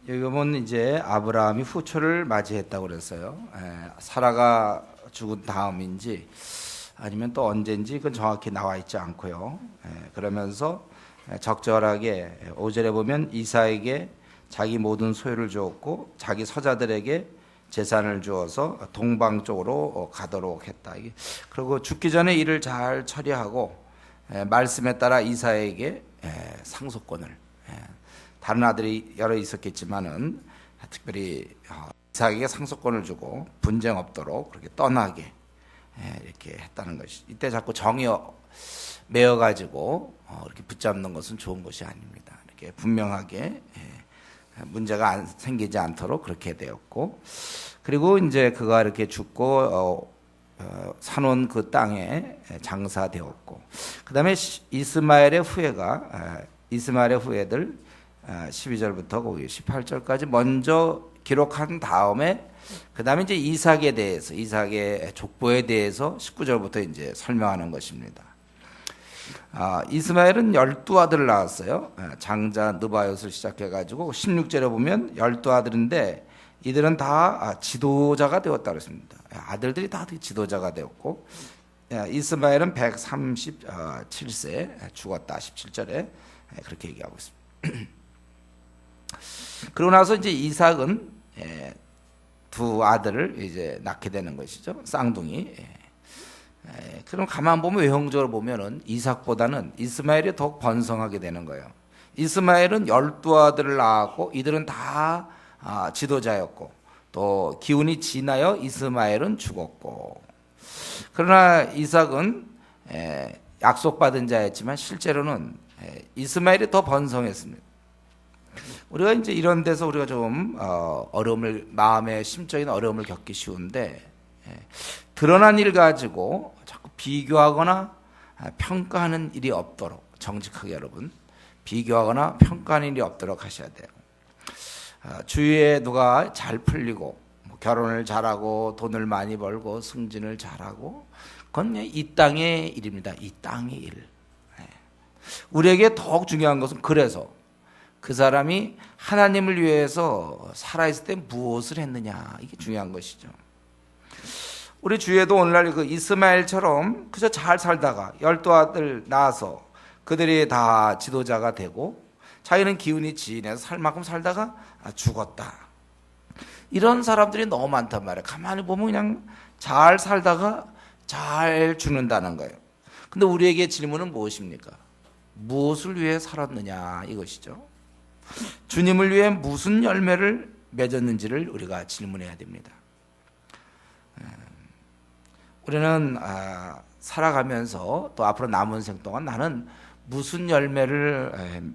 여기 보면 이제 아브라함이 후초를 맞이했다고 그랬어요. 사라가 죽은 다음인지 아니면 또 언제인지 그건 정확히 나와 있지 않고요. 그러면서 적절하게 5절에 보면 이삭에게 자기 모든 소유를 주었고 자기 서자들에게 재산을 주어서 동방 쪽으로 가도록 했다. 그리고 죽기 전에 일을 잘 처리하고 말씀에 따라 이삭에게 상속권을, 다른 아들이 여러 있었겠지만은 특별히 이삭에게 상속권을 주고 분쟁 없도록 그렇게 떠나게 이렇게 했다는 것이, 이때 자꾸 정이 매어 가지고 이렇게 붙잡는 것은 좋은 것이 아닙니다. 이렇게 분명하게 문제가 생기지 않도록 그렇게 되었고, 그리고 이제 그가 이렇게 죽고 사놓은 그 땅에 장사되었고, 그 다음에 이스마엘의 후예들 12절부터 거기 18절까지 먼저 기록한 다음에 그 다음에 이제 이삭의 족보에 대해서 19절부터 이제 설명하는 것입니다. 이스마엘은 12아들을 낳았어요. 장자 느바요스를 시작해가지고 16절에 보면 12아들인데 이들은 다 지도자가 되었다고 했습니다. 아들들이 다 지도자가 되었고, 이스마엘은 137세 죽었다 17절에 그렇게 얘기하고 있습니다. 그러고 나서 이제 이삭은 두 아들을 이제 낳게 되는 것이죠. 쌍둥이. 그럼 가만 보면 외형적으로 보면은 이삭보다는 이스마엘이 더욱 번성하게 되는 거예요. 이스마엘은 12아들을 낳았고 이들은 다 지도자였고, 또 기운이 지나여 이스마엘은 죽었고, 그러나 이삭은 약속받은 자였지만 실제로는 이스마엘이 더 번성했습니다. 우리가 이제 이런 데서 우리가 좀 마음의 심적인 어려움을 겪기 쉬운데, 드러난 일 가지고 자꾸 비교하거나 평가하는 일이 없도록, 정직하게 여러분 비교하거나 평가하는 일이 없도록 하셔야 돼요. 주위에 누가 잘 풀리고 결혼을 잘하고 돈을 많이 벌고 승진을 잘하고, 그건 이 땅의 일입니다. 이 땅의 일. 우리에게 더욱 중요한 것은, 그래서 그 사람이 하나님을 위해서 살아있을 때 무엇을 했느냐, 이게 중요한 것이죠. 우리 주위에도 오늘날 그 이스마엘처럼 그저 잘 살다가 12아들 낳아서 그들이 다 지도자가 되고 자기는 기운이 지인해서 살 만큼 살다가 죽었다, 이런 사람들이 너무 많단 말이에요. 가만히 보면 그냥 잘 살다가 잘 죽는다는 거예요. 근데 우리에게 질문은 무엇입니까? 무엇을 위해 살았느냐, 이것이죠. 주님을 위해 무슨 열매를 맺었는지를 우리가 질문해야 됩니다. 우리는 살아가면서 또 앞으로 남은 생 동안 나는 무슨 열매를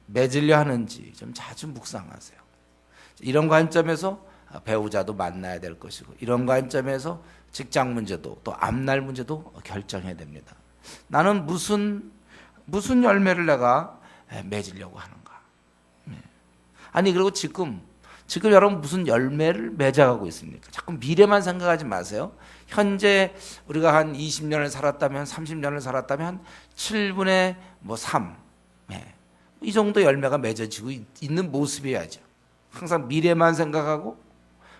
맺으려 하는지 좀 자주 묵상하세요. 이런 관점에서 배우자도 만나야 될 것이고, 이런 관점에서 직장 문제도 또 앞날 문제도 결정해야 됩니다. 나는 무슨 열매를 내가 맺으려고 하는가. 아니, 그리고 지금 여러분 무슨 열매를 맺어가고 있습니까? 자꾸 미래만 생각하지 마세요. 현재 우리가 한 20년을 살았다면, 30년을 살았다면 한 7분의 3, 이 정도 열매가 맺어지고 있는 모습이어야죠. 항상 미래만 생각하고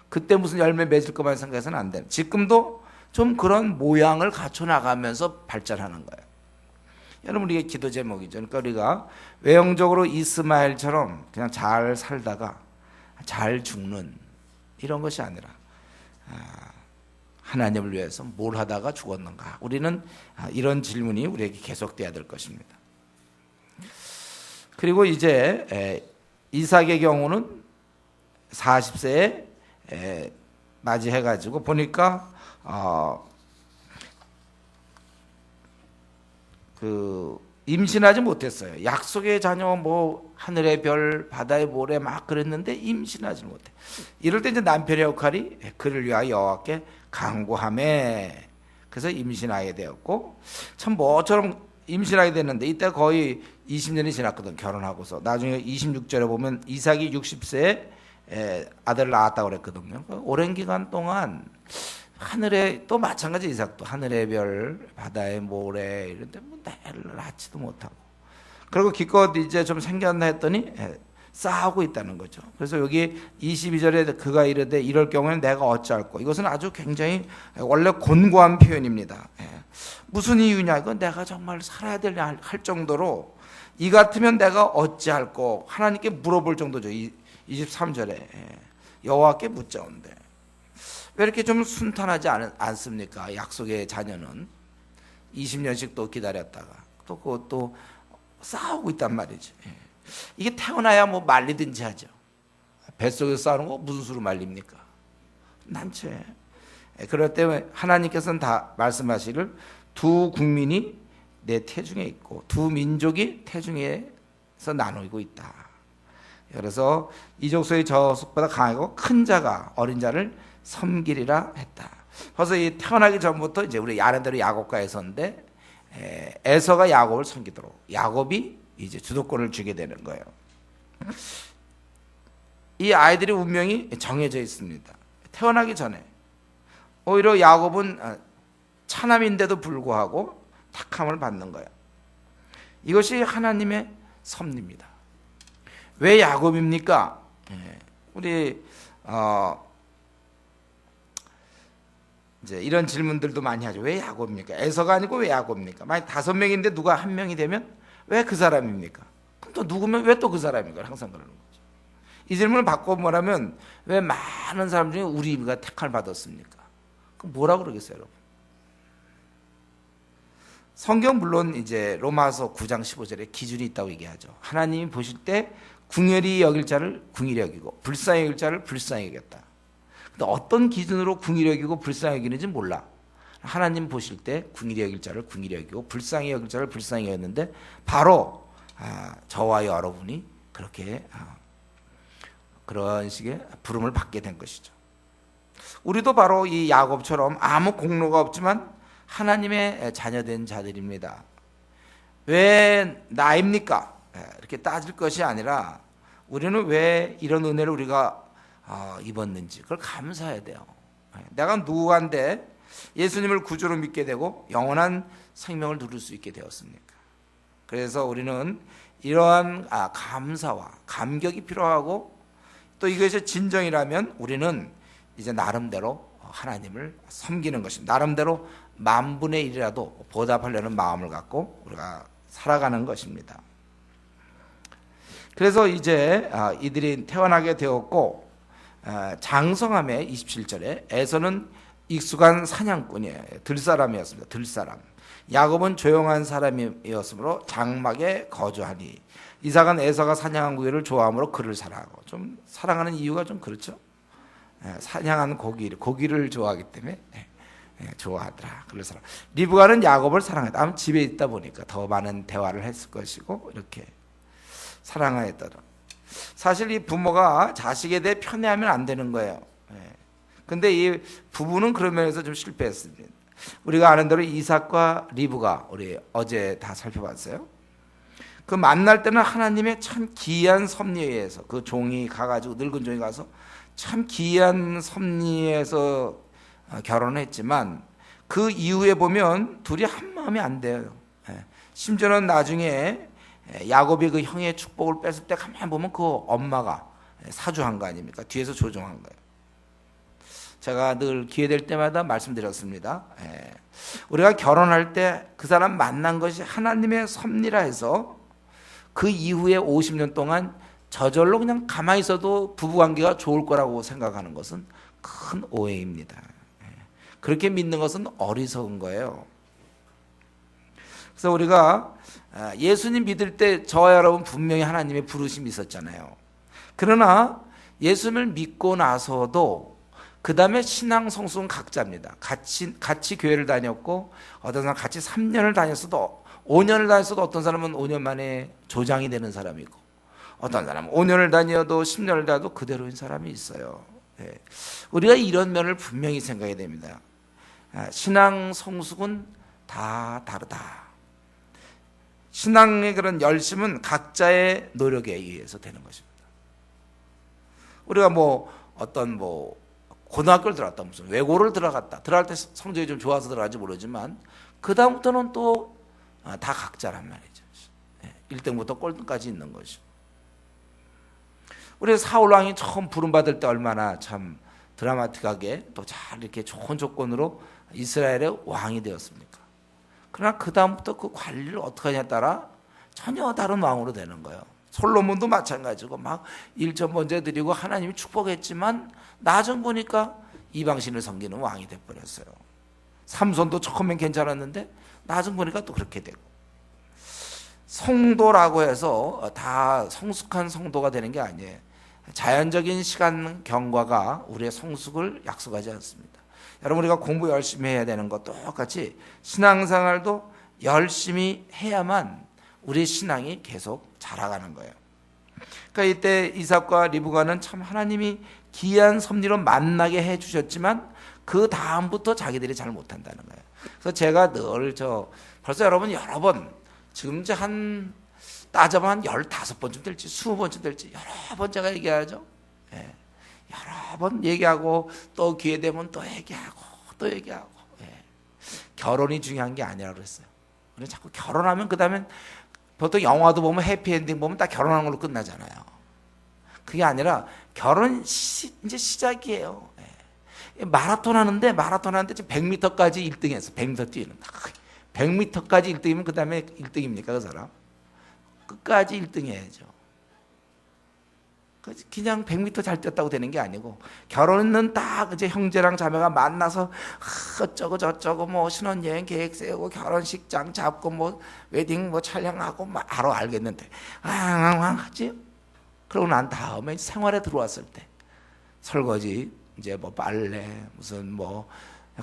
그때 무슨 열매 맺을 것만 생각해서는 안 돼요. 지금도 좀 그런 모양을 갖춰 나가면서 발전하는 거예요. 여러분, 우리의 기도 제목이죠. 그러니까 우리가 외형적으로 이스마엘처럼 그냥 잘 살다가 잘 죽는 이런 것이 아니라, 하나님을 위해서 뭘 하다가 죽었는가. 우리는 이런 질문이 우리에게 계속돼야 될 것입니다. 그리고 이제 이삭의 경우는 40세에 맞이해가지고 보니까 임신하지 못했어요. 약속의 자녀, 하늘의 별, 바다의 모래 막 그랬는데 임신하지 못해. 이럴 때 이제 남편의 역할이 그를 위하여 여호와께 간구하매, 그래서 임신하게 되었고, 참 뭐처럼 임신하게 됐는데 이때 거의 20년이 지났거든, 결혼하고서. 나중에 26절에 보면 이삭이 60세에 아들을 낳았다고 그랬거든요. 오랜 기간 동안 하늘에, 또 마찬가지 이삭도 하늘의 별, 바다의 모래 이런데 애를 낳지도 못하고, 그리고 기껏 이제 좀 생겼나 했더니 싸우고 있다는 거죠. 그래서 여기 22절에 그가 이르되 이럴 경우에는 내가 어찌할꼬. 이것은 아주 굉장히 원래 곤고한 표현입니다. 무슨 이유냐? 이건 내가 정말 살아야 될 할 정도로 이 같으면 내가 어찌할꼬 하나님께 물어볼 정도죠. 23절에 여호와께 묻자온대. 왜 이렇게 좀 순탄하지 않습니까? 약속의 자녀는 20년씩 또 기다렸다가 또 그것도 싸우고 있단 말이죠. 이게 태어나야 뭐 말리든지 하죠. 뱃속에서 싸우는 거 무슨 수로 말립니까? 난처해. 그럴 때 하나님께서는 다 말씀하시기를 두 국민이 내 태중에 있고 두 민족이 태중에서 나누고 있다. 그래서 이 족속이 저 족속보다 강하고 큰 자가 어린 자를 섬기리라 했다. 그래서 이 태어나기 전부터 이제 우리 아는 대로 야곱과 에서인데 에서가 야곱을 섬기도록 야곱이 이제 주도권을 주게 되는 거예요. 이 아이들의 운명이 정해져 있습니다. 태어나기 전에 오히려 야곱은 차남인데도 불구하고 택함을 받는 거예요. 이것이 하나님의 섭리입니다. 왜 야곱입니까? 우리 이제 이런 질문들도 많이 하죠. 왜 야곱입니까? 에서가 아니고 왜 야곱입니까? 만약 5명인데 누가 1명이 되면 왜 그 사람입니까? 그럼 또 누구면 왜 또 그 사람입니까? 항상 그러는 거죠. 이 질문을 바꿔 뭐라면 왜 많은 사람 중에 우리가 택함을 받았습니까? 그럼 뭐라고 그러겠어요, 여러분? 성경 물론 이제 로마서 9장 15절에 기준이 있다고 얘기하죠. 하나님이 보실 때 궁휼히 여길 자를 궁휼히 여기고 불쌍히 여길 자를 불쌍히 여겼다. 근데 어떤 기준으로 궁휼히 여기고 불쌍히 여기는지 몰라. 하나님 보실 때 궁휼히 여길 자를 궁휼히 여기고 불쌍히 여길 자를 불쌍히 여겼는데 바로 저와 여러분이 그렇게 그런 식의 부름을 받게 된 것이죠. 우리도 바로 이 야곱처럼 아무 공로가 없지만 하나님의 자녀된 자들입니다. 왜 나입니까? 이렇게 따질 것이 아니라 우리는 왜 이런 은혜를 우리가 입었는지 그걸 감사해야 돼요. 내가 누구한테 예수님을 구주로 믿게 되고 영원한 생명을 누릴 수 있게 되었습니까? 그래서 우리는 이러한 감사와 감격이 필요하고 또 이것이 진정이라면 우리는 이제 나름대로 하나님을 섬기는 것입니다. 나름대로 10,000분의 1이라도 보답하려는 마음을 갖고 우리가 살아가는 것입니다. 그래서 이제 이들이 태어나게 되었고 장성함에 27절에 에서는 익숙한 사냥꾼이에요. 들사람이었습니다. 들사람. 야곱은 조용한 사람이었으므로 장막에 거주하니 이삭은 에서가 사냥한 고기를 좋아하므로 그를 사랑하고 좀 사랑하는 이유가 좀 그렇죠. 사냥한 고기를 좋아하기 때문에 좋아하더라. 그를 사랑. 리브가는 야곱을 사랑했다. 아마 집에 있다 보니까 더 많은 대화를 했을 것이고 이렇게 사랑하였더라. 사실 이 부모가 자식에 대해 편애하면 안 되는 거예요. 근데 이 부부는 그런 면에서 좀 실패했습니다. 우리가 아는 대로 이삭과 리브가 우리 어제 다 살펴봤어요. 그 만날 때는 하나님의 참 기이한 섭리에 의해서 그 종이 가가지고 늙은 종이 가서 참 기이한 섭리에서 결혼했지만 그 이후에 보면 둘이 한 마음이 안 돼요. 심지어는 나중에 야곱이 그 형의 축복을 뺐을 때 가만히 보면 그 엄마가 사주한 거 아닙니까? 뒤에서 조종한 거예요. 제가 늘 기회 될 때마다 말씀드렸습니다. 우리가 결혼할 때 그 사람 만난 것이 하나님의 섭리라 해서 그 이후에 50년 동안 저절로 그냥 가만히 있어도 부부관계가 좋을 거라고 생각하는 것은 큰 오해입니다. 그렇게 믿는 것은 어리석은 거예요. 그래서 우리가 예수님 믿을 때 저와 여러분 분명히 하나님의 부르심이 있었잖아요. 그러나 예수님을 믿고 나서도 그 다음에 신앙 성숙은 각자입니다. 같이 교회를 다녔고 어떤 사람은 같이 3년을 다녔어도 5년을 다녔어도 어떤 사람은 5년 만에 조장이 되는 사람이 있고 어떤 사람은 5년을 다녀도 10년을 다녀도 그대로인 사람이 있어요. 우리가 이런 면을 분명히 생각해야 됩니다. 신앙 성숙은 다 다르다. 신앙의 그런 열심은 각자의 노력에 의해서 되는 것입니다. 우리가 어떤 고등학교를 들어갔다 무슨 외고를 들어갈 때 성적이 좀 좋아서 들어갈지 모르지만 그 다음부터는 또 다 각자란 말이죠. 1등부터 꼴등까지 있는 것이죠. 우리 사울 왕이 처음 부름받을 때 얼마나 참 드라마틱하게 또 잘 이렇게 좋은 조건으로 이스라엘의 왕이 되었습니까? 그러나 그 다음부터 그 관리를 어떻게 하냐에 따라 전혀 다른 왕으로 되는 거예요. 솔로몬도 마찬가지고 막 일천 번제 드리고 하나님이 축복했지만 나중 보니까 이방신을 섬기는 왕이 돼버렸어요. 삼손도 처음엔 괜찮았는데 나중 보니까 또 그렇게 되고, 성도라고 해서 다 성숙한 성도가 되는 게 아니에요. 자연적인 시간 경과가 우리의 성숙을 약속하지 않습니다. 여러분, 우리가 공부 열심히 해야 되는 것도 똑같이 신앙생활도 열심히 해야만 우리 신앙이 계속 자라가는 거예요. 그러니까 이때 이삭과 리브가는 참 하나님이 기이한 섭리로 만나게 해주셨지만 그 다음부터 자기들이 잘 못한다는 거예요. 그래서 제가 늘 벌써 여러분 여러 번, 지금 이제 따져보면 15번쯤 될지 20번쯤 될지 여러 번 제가 얘기하죠. 예. 여러 번 얘기하고 또 기회 되면 또 얘기하고 또 얘기하고. 예. 결혼이 중요한 게 아니라고 그랬어요. 우리 자꾸 결혼하면 그 다음엔 보통 영화도 보면 해피엔딩 보면 딱 결혼하는 걸로 끝나잖아요. 그게 아니라 결혼 이제 시작이에요. 예. 마라톤 하는데 지금 100m까지 1등했어. 100m 뛰는. 100m까지 1등이면 그 다음에 1등입니까 그 사람? 끝까지 1등 해야죠. 그냥 100m 잘 뛰었다고 되는 게 아니고, 결혼은 딱 이제 형제랑 자매가 만나서 어쩌고 저쩌고 뭐 신혼여행 계획 세우고 결혼식장 잡고 뭐 웨딩 뭐 촬영하고 막 알겠는데 하지. 그러고 난 다음에 생활에 들어왔을 때 설거지, 이제 뭐 빨래, 무슨 뭐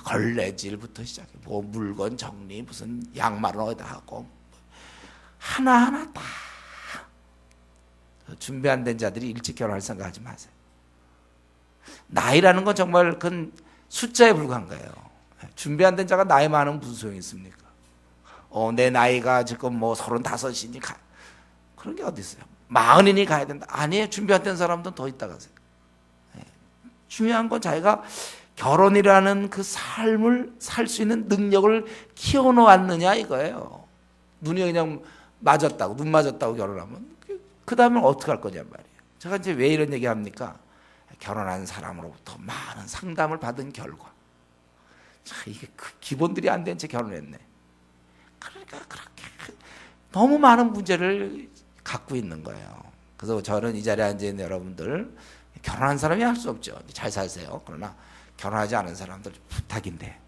걸레질부터 시작해 뭐 물건 정리, 무슨 양말은 어디다 하고 하나하나 다 준비 안 된 자들이 일찍 결혼할 생각하지 마세요. 나이라는 건 정말 그건 숫자에 불과한 거예요. 준비 안 된 자가 나이 많으면 무슨 소용이 있습니까? 내 나이가 지금 뭐 35이니 그런 게 어디 있어요? 40이니 가야 된다. 아니에요. 준비 안 된 사람들은 더 있다 가세요. 중요한 건 자기가 결혼이라는 그 삶을 살 수 있는 능력을 키워놓았느냐 이거예요. 눈이 그냥 맞았다고, 눈 맞았다고 결혼하면 그 다음에 어떻게 할 거냐 말이에요. 제가 이제 왜 이런 얘기 합니까? 결혼한 사람으로부터 많은 상담을 받은 결과, 이게 그 기본들이 안 된 채 결혼했네. 그러니까 그렇게 너무 많은 문제를 갖고 있는 거예요. 그래서 저는 이 자리에 앉아 있는 여러분들, 결혼한 사람이 할 수 없죠. 잘 사세요. 그러나 결혼하지 않은 사람들 부탁인데,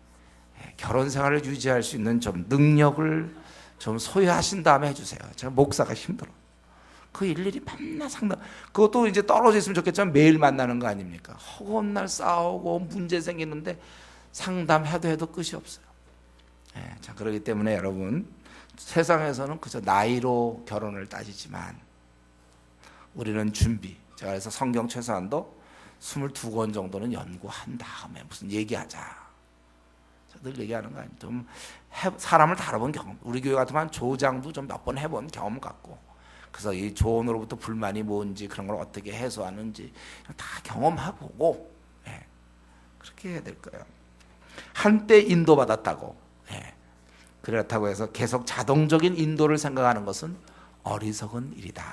결혼 생활을 유지할 수 있는 좀 능력을 좀 소유하신 다음에 해주세요. 제가 목사가 힘들어. 그 일일이 맨날 상담. 그것도 이제 떨어져 있으면 좋겠지만 매일 만나는 거 아닙니까? 허구한 날 싸우고 문제 생기는데 상담해도 해도 끝이 없어요. 자, 그렇기 때문에 여러분, 세상에서는 그저 나이로 결혼을 따지지만 우리는 준비. 제가 그래서 성경 최소한도 22권 정도는 연구한 다음에 무슨 얘기하자. 늘 얘기하는 거 아니에요. 좀 사람을 다뤄본 경험. 우리 교회 같으면 조장도 좀 몇 번 해본 경험 갖고, 그래서 이 조언으로부터 불만이 뭔지 그런 걸 어떻게 해소하는지 다 경험해보고, 그렇게 해야 될 거예요. 한때 인도받았다고, 그렇다고 해서 계속 자동적인 인도를 생각하는 것은 어리석은 일이다.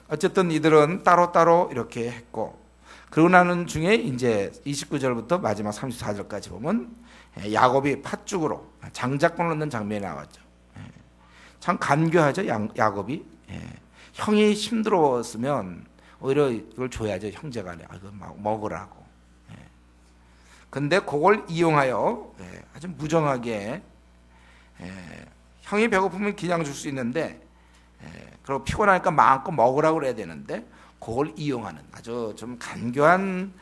어쨌든 이들은 따로따로 이렇게 했고, 그러고 나는 중에 이제 29절부터 마지막 34절까지 보면 야곱이 팥죽으로 장작권을 넣는 장면이 나왔죠. 참 간교하죠. 야곱이. 형이 힘들었으면 오히려 이걸 줘야죠. 형제간에. 이거 막 먹으라고. 근데 그걸 이용하여 아주 무정하게, 형이 배고프면 그냥 줄 수 있는데, 그리고 피곤하니까 마음껏 먹으라고 그래야 되는데 그걸 이용하는 아주 좀 간교한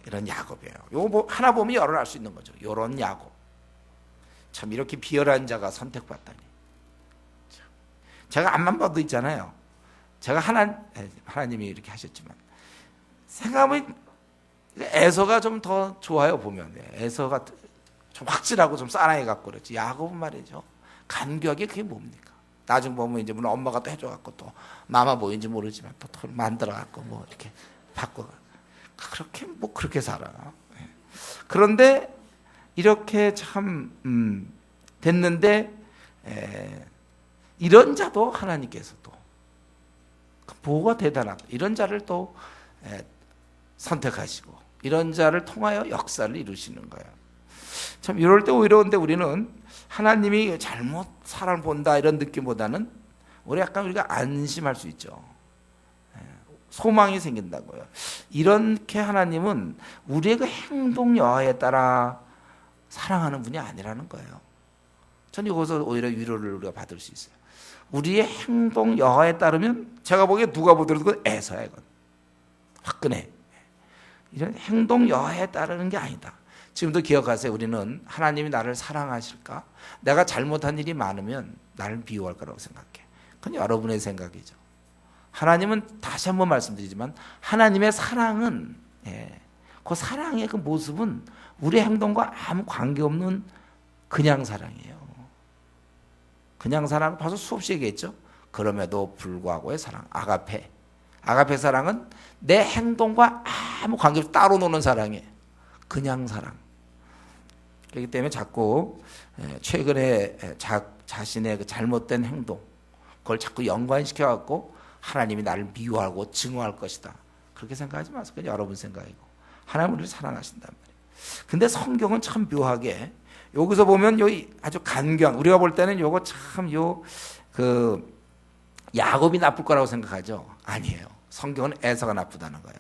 이런 야곱이에요. 요거 하나 보면 열을 알 수 있는 거죠. 요런 야곱. 참 이렇게 비열한 자가 선택받다니. 제가 앞만 봐도 있잖아요. 제가 하나님이 이렇게 하셨지만 생각하면 에서가 좀 더 좋아요. 보면 에서가 좀 확실하고 좀 싸나이 같고 그렇지. 야곱은 말이죠. 간교하게 그게 뭡니까? 나중 보면 이제 물론 엄마가 또 해줘갖고 또 마마 뭐인지 모르지만 또 만들어갖고 뭐 이렇게 바꿔. 그렇게 뭐 그렇게 살아. 그런데 이렇게 참 됐는데 이런 자도 하나님께서도 뭐가 대단하다. 이런 자를 또 선택하시고 이런 자를 통하여 역사를 이루시는 거예요. 참 이럴 때 오히려 근데 우리는 하나님이 잘못 사람을 본다 이런 느낌보다는 우리가 안심할 수 있죠. 소망이 생긴다고요. 이렇게 하나님은 우리의 그 행동 여하에 따라 사랑하는 분이 아니라는 거예요. 저는 이것을 오히려 위로를 우리가 받을 수 있어요. 우리의 행동 여하에 따르면 제가 보기에 누가 보더라도 그건 에서야 이건. 화끈해. 이런 행동 여하에 따르는 게 아니다. 지금도 기억하세요. 우리는 하나님이 나를 사랑하실까? 내가 잘못한 일이 많으면 나를 미워할 거라고 생각해. 그건 여러분의 생각이죠. 하나님은 다시 한번 말씀드리지만 하나님의 사랑은 그 사랑의 그 모습은 우리 행동과 아무 관계없는 그냥 사랑이에요. 그냥 사랑은 벌써 수없이 얘기했죠. 그럼에도 불구하고의 사랑, 아가페. 아가페 사랑은 내 행동과 아무 관계없이 따로 노는 사랑이에요. 그냥 사랑. 그렇기 때문에 자꾸 최근에 자신의 그 잘못된 행동 그걸 자꾸 연관시켜갖고 하나님이 나를 미워하고 증오할 것이다. 그렇게 생각하지 마세요. 그냥 여러분 생각이고 하나님 우리를 사랑하신단 말이에요. 근데 성경은 참 묘하게 여기서 보면 여기 아주 간교한 우리가 볼 때는 요거 참 그 야곱이 나쁠 거라고 생각하죠. 아니에요. 성경은 에서가 나쁘다는 거예요.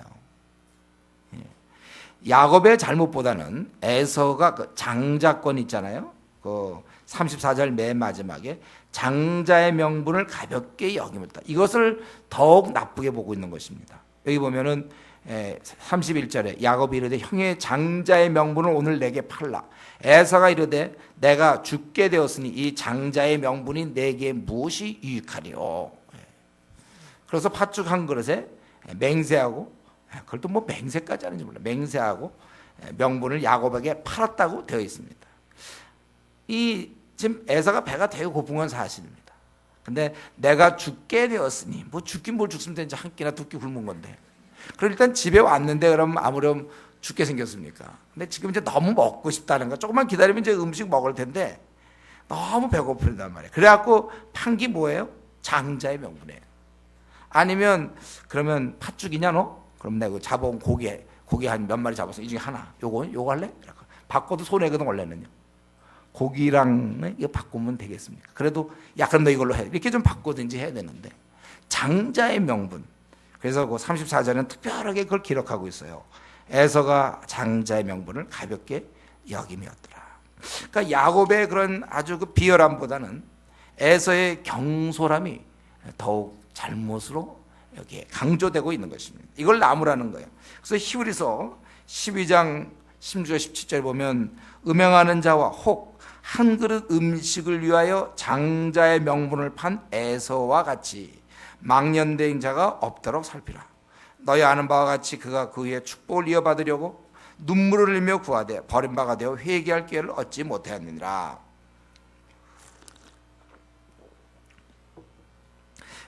야곱의 잘못보다는 에서가 그 장자권 있잖아요. 그 34절 맨 마지막에 장자의 명분을 가볍게 여김었다. 이것을 더욱 나쁘게 보고 있는 것입니다. 여기 보면은 31절에 야곱이 이르되 형의 장자의 명분을 오늘 내게 팔라. 에서가 이르되 내가 죽게 되었으니 이 장자의 명분이 내게 무엇이 유익하리요. 그래서 팥죽 한 그릇에 맹세하고 그걸 또 뭐 맹세까지 하는지 몰라. 맹세하고 명분을 야곱에게 팔았다고 되어 있습니다. 지금 에서가 배가 되게 고픈 건 사실입니다. 근데 내가 죽게 되었으니 뭐 죽긴 뭘 죽으면 되는지 한 끼나 두 끼 굶은 건데. 그럼 일단 집에 왔는데 그럼 아무렴 죽게 생겼습니까? 근데 지금 이제 너무 먹고 싶다는 거. 조금만 기다리면 이제 음식 먹을 텐데 너무 배고프단 말이에요. 그래갖고 판 게 뭐예요? 장자의 명분이에요. 아니면 그러면 팥죽이냐 너? 그럼 내가 잡아온 고기 한 몇 마리 잡았어. 이 중에 하나. 요거 할래? 바꿔도 손해거든 원래는요. 고기랑 이거 바꾸면 되겠습니까? 그래도 야 그럼 너 이걸로 해. 이렇게 좀 바꾸든지 해야 되는데 장자의 명분. 그래서 그 34절은 특별하게 그걸 기록하고 있어요. 에서가 장자의 명분을 가볍게 여김이었더라. 그러니까 야곱의 그런 아주 그 비열함보다는 에서의 경솔함이 더욱 잘못으로 여기에 강조되고 있는 것입니다. 이걸 나무라는 거예요. 그래서 히브리서 12장 16절 17절 보면 음행하는 자와 혹 한 그릇 음식을 위하여 장자의 명분을 판 에서와 같이 망년된 자가 없도록 살피라. 너희 아는 바와 같이 그가 그 위에 축복을 이어받으려고 눈물을 흘리며 구하되 버림바가 되어 회개할 기회를 얻지 못하였느니라.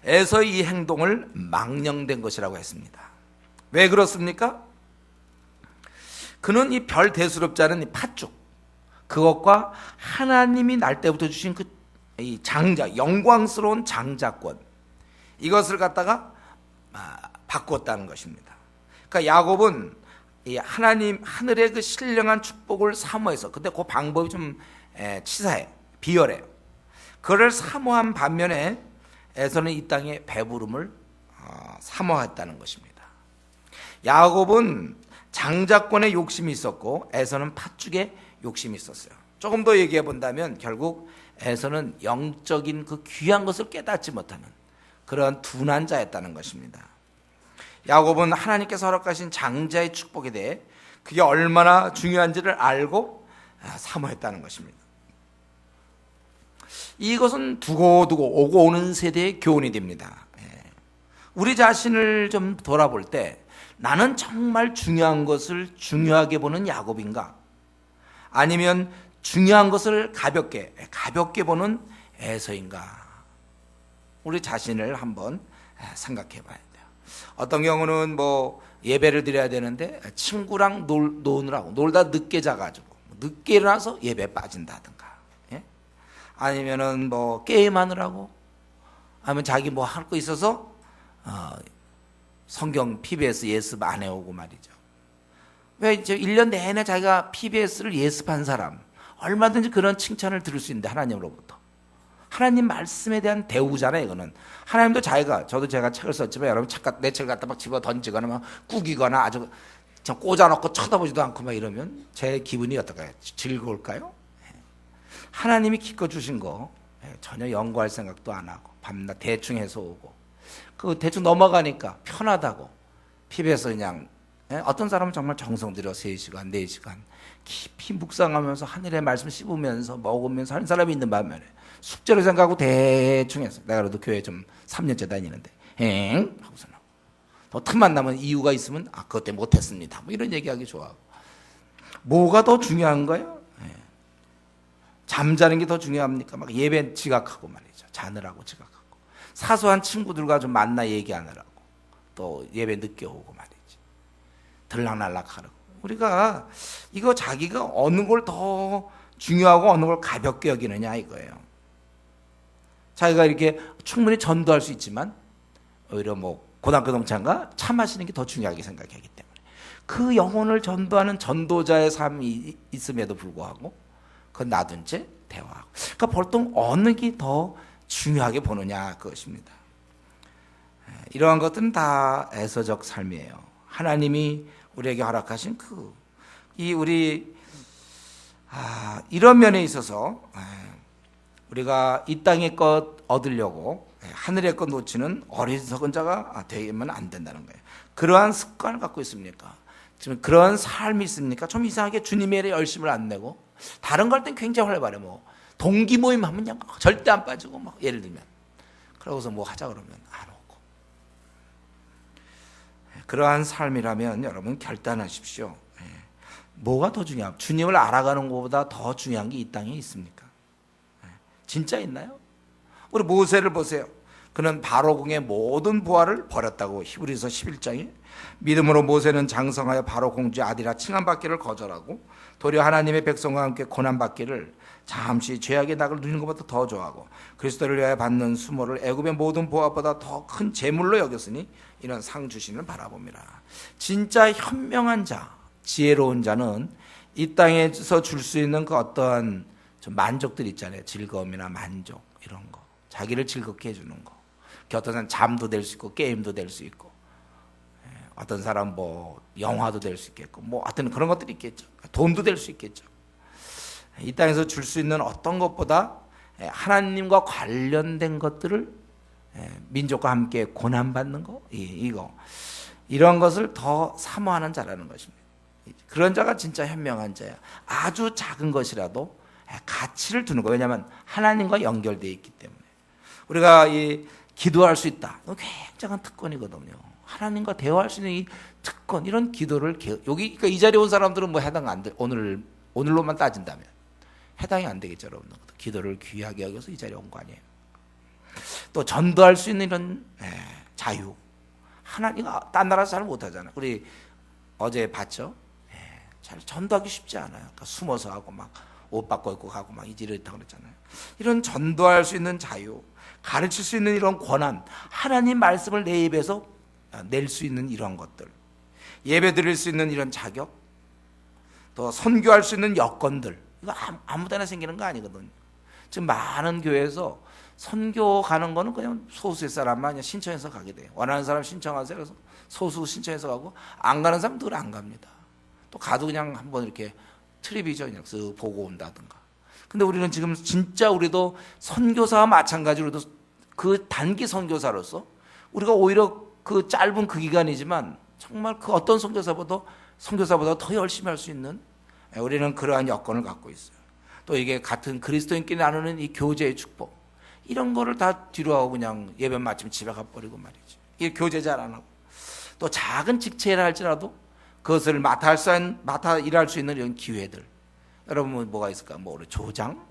에서의 이 행동을 망령된 것이라고 했습니다. 왜 그렇습니까? 그는 이 별 대수롭지 않은 이 팥죽 그것과 하나님이 날 때부터 주신 이 장자 영광스러운 장자권 이것을 갖다가 바꿨다는 것입니다. 그러니까 야곱은 이 하나님 하늘의 그 신령한 축복을 사모해서 근데 그 방법이 좀 치사해 비열해요. 그를 사모한 반면에 에서는 이 땅의 배부름을 사모했다는 것입니다. 야곱은 장자권에 욕심이 있었고 에서는 팥죽에 욕심이 있었어요. 조금 더 얘기해 본다면 결국 에서는 영적인 그 귀한 것을 깨닫지 못하는 그런 둔한 자였다는 것입니다. 야곱은 하나님께서 허락하신 장자의 축복에 대해 그게 얼마나 중요한지를 알고 사모했다는 것입니다. 이것은 두고두고 오고 오는 세대의 교훈이 됩니다. 우리 자신을 좀 돌아볼 때 나는 정말 중요한 것을 중요하게 보는 야곱인가? 아니면 중요한 것을 가볍게 보는 에서인가? 우리 자신을 한번 생각해 봐야 돼요. 어떤 경우는 뭐 예배를 드려야 되는데 친구랑 노느라고 놀다 늦게 자가지고 늦게 일어나서 예배 빠진다든가, 아니면은 뭐 게임하느라고, 아니면 자기 뭐 할 거 있어서 성경 PBS 예습 안 해오고 말이죠. 왜 이제 1년 내내 자기가 PBS를 예습한 사람 얼마든지 그런 칭찬을 들을 수 있는데 하나님으로부터 하나님 말씀에 대한 대우잖아요. 이거는 하나님도 저도 제가 책을 썼지만 여러분 내 책을 갖다 막 집어 던지거나 막 꾸기거나 아주 꽂아놓고 쳐다보지도 않고 막 이러면 제 기분이 어떨까요? 즐거울까요? 하나님이 기껏 주신 거 전혀 연구할 생각도 안 하고 밤낮 대충 해서 오고 그 대충 넘어가니까 편하다고 PBS 그냥 어떤 사람은 정말 정성 들여 3시간 4시간 깊이 묵상하면서 하늘의 말씀 씹으면서 먹으면서 하는 사람이 있는 반면에 숙제를 생각하고 대충 해서 내가 그래도 교회 좀 3년째 다니는데 하고서 더 틈만 나면 이유가 있으면 그것 때문에 못했습니다 뭐 이런 얘기하기 좋아하고 뭐가 더 중요한 거예요? 잠자는 게 더 중요합니까? 막 예배 지각하고 말이죠. 자느라고 지각하고 사소한 친구들과 좀 만나 얘기하느라고 또 예배 늦게 오고 말이지 들락날락하라고 우리가 이거 자기가 어느 걸 더 중요하고 어느 걸 가볍게 여기느냐 이거예요. 자기가 이렇게 충분히 전도할 수 있지만 오히려 뭐 고등학교 동창과 차 마시는 게 더 중요하게 생각하기 때문에 그 영혼을 전도하는 전도자의 삶이 있음에도 불구하고 그건 놔둔 채 대화하고 그러니까 보통 어느 게 더 중요하게 보느냐 그것입니다. 이러한 것들은 다 에서적 삶이에요. 하나님이 우리에게 허락하신 이런 면에 있어서 우리가 이 땅의 것 얻으려고 하늘의 것 놓치는 어리석은 자가 되면 안 된다는 거예요. 그러한 습관을 갖고 있습니까? 지금 그런 삶이 있습니까? 좀 이상하게 주님의 일에 열심을 안 내고 다른 걸 땐 굉장히 활발해. 뭐 동기 모임 하면 그냥 절대 안 빠지고 막 예를 들면 그러고서 뭐 하자 그러면 안 오고 그러한 삶이라면 여러분 결단하십시오. 뭐가 더 중요합니까? 주님을 알아가는 것보다 더 중요한 게 이 땅에 있습니까? 진짜 있나요? 우리 모세를 보세요. 그는 바로궁의 모든 보화를 버렸다고 히브리서 11장에 믿음으로 모세는 장성하여 바로 공주의 아들이라 칭함받기를 거절하고 도리어 하나님의 백성과 함께 고난받기를 잠시 죄악의 낙을 누리는 것보다 더 좋아하고 그리스도를 위하여 받는 수모를 애굽의 모든 보화보다 더 큰 재물로 여겼으니 이런 상 주시는 바라봅니다. 진짜 현명한 자, 지혜로운 자는 이 땅에서 줄 수 있는 그 어떠한 좀 만족들 있잖아요. 즐거움이나 만족 이런 거, 자기를 즐겁게 해주는 거. 어떤 사람 잠도 될 수 있고 게임도 될 수 있고 어떤 사람 뭐 영화도 될 수 있겠고 뭐 하여튼 그런 것들이 있겠죠. 돈도 될 수 있겠죠. 이 땅에서 줄 수 있는 어떤 것보다 하나님과 관련된 것들을 민족과 함께 고난받는 거 이런 것을 더 사모하는 자라는 것입니다. 그런 자가 진짜 현명한 자야. 아주 작은 것이라도 가치를 두는 거예요. 왜냐하면 하나님과 연결되어 있기 때문에 우리가 기도할 수 있다. 이거 굉장한 특권이거든요. 하나님과 대화할 수 있는 이 특권, 이런 기도를 그러니까 이 자리에 온 사람들은 뭐 해당 안 돼. 오늘로만 따진다면 해당이 안 되겠죠, 여러분. 기도를 귀하게 여겨서 이 자리에 온 거 아니에요. 또 전도할 수 있는 이런 자유. 하나님가 딴 나라에서 잘 못하잖아요. 우리 어제 봤죠? 잘 전도하기 쉽지 않아요. 그러니까 숨어서 하고 막 옷 바꿔 입고 가고 막 이렇다고 그랬잖아요. 이런 전도할 수 있는 자유, 가르칠 수 있는 이런 권한, 하나님 말씀을 내 입에서 낼 수 있는 이런 것들, 예배 드릴 수 있는 이런 자격, 또 선교할 수 있는 여건들, 이거 아무 데나 생기는 거 아니거든요. 지금 많은 교회에서 선교 가는 거는 그냥 소수의 사람만 그냥 신청해서 가게 돼요. 원하는 사람 신청하세요. 그래서 소수 신청해서 가고 안 가는 사람 늘 안 갑니다. 또 가도 그냥 한번 이렇게 트립이죠. 그냥 쓱 보고 온다든가. 근데 우리는 지금 진짜 우리도 선교사와 마찬가지로 그 단기 선교사로서 우리가 오히려 그 짧은 그 기간이지만 정말 그 어떤 선교사보다 더 열심히 할 수 있는 우리는 그러한 여건을 갖고 있어요. 또 이게 같은 그리스도인끼리 나누는 이 교제의 축복 이런 거를 다 뒤로하고 그냥 예배 마치면 집에 가버리고 말이죠. 이게 교제 잘 안 하고 또 작은 직책이라 할지라도 그것을 맡아 일할 수 있는 이런 기회들. 여러분 뭐가 있을까? 뭐 우리 조장?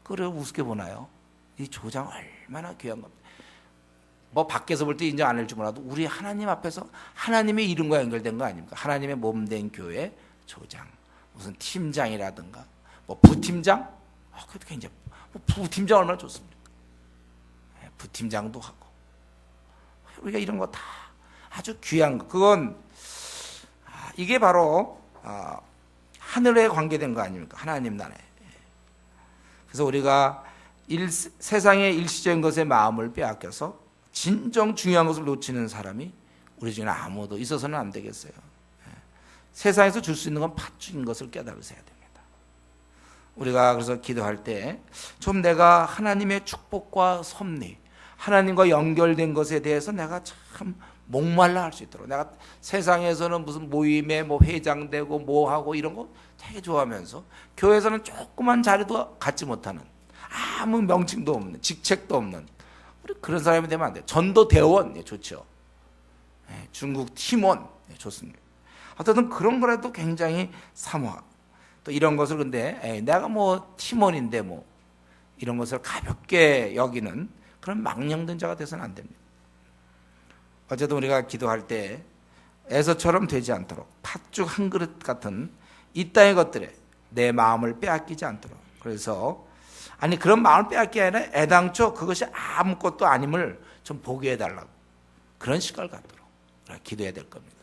그래 우습게 보나요? 이 조장 얼마나 귀한 겁니다. 뭐 밖에서 볼 때 인정 안 할지 몰라도 우리 하나님 앞에서 하나님의 이름과 연결된 거 아닙니까? 하나님의 몸된 교회 조장, 무슨 팀장이라든가 뭐 부팀장? 그것도 굉장히 부팀장 얼마나 좋습니까? 부팀장도 하고 우리가 이런 거 다 아주 귀한 거. 그건 이게 바로 하늘에 관계된 거 아닙니까? 하나님 나라에. 그래서 우리가 세상의 일시적인 것에 마음을 빼앗겨서 진정 중요한 것을 놓치는 사람이 우리 중에 아무도 있어서는 안 되겠어요. 세상에서 줄 수 있는 건 팥죽인 것을 깨달으셔야 됩니다. 우리가 그래서 기도할 때 좀 내가 하나님의 축복과 섭리, 하나님과 연결된 것에 대해서 내가 참 목말라 할 수 있도록, 내가 세상에서는 무슨 모임에 뭐 회장되고 뭐 하고 이런 거 되게 좋아하면서 교회에서는 조그만 자리도 갖지 못하는, 아무 명칭도 없는, 직책도 없는 우리 그런 사람이 되면 안 돼요. 전도대원 좋죠. 중국 팀원 좋습니다. 어쨌든 그런 거라도 굉장히 사모하고, 또 이런 것을 근데 내가 뭐 팀원인데 뭐 이런 것을 가볍게 여기는 그런 망령된 자가 돼서는 안 됩니다. 어쨌든 우리가 기도할 때 에서처럼 되지 않도록 팥죽 한 그릇 같은 이 땅의 것들에 내 마음을 빼앗기지 않도록, 그래서 아니 그런 마음을 빼앗기 아니라 애당초 그것이 아무것도 아님을 좀 보게 해달라고, 그런 시각을 갖도록 기도해야 될 겁니다.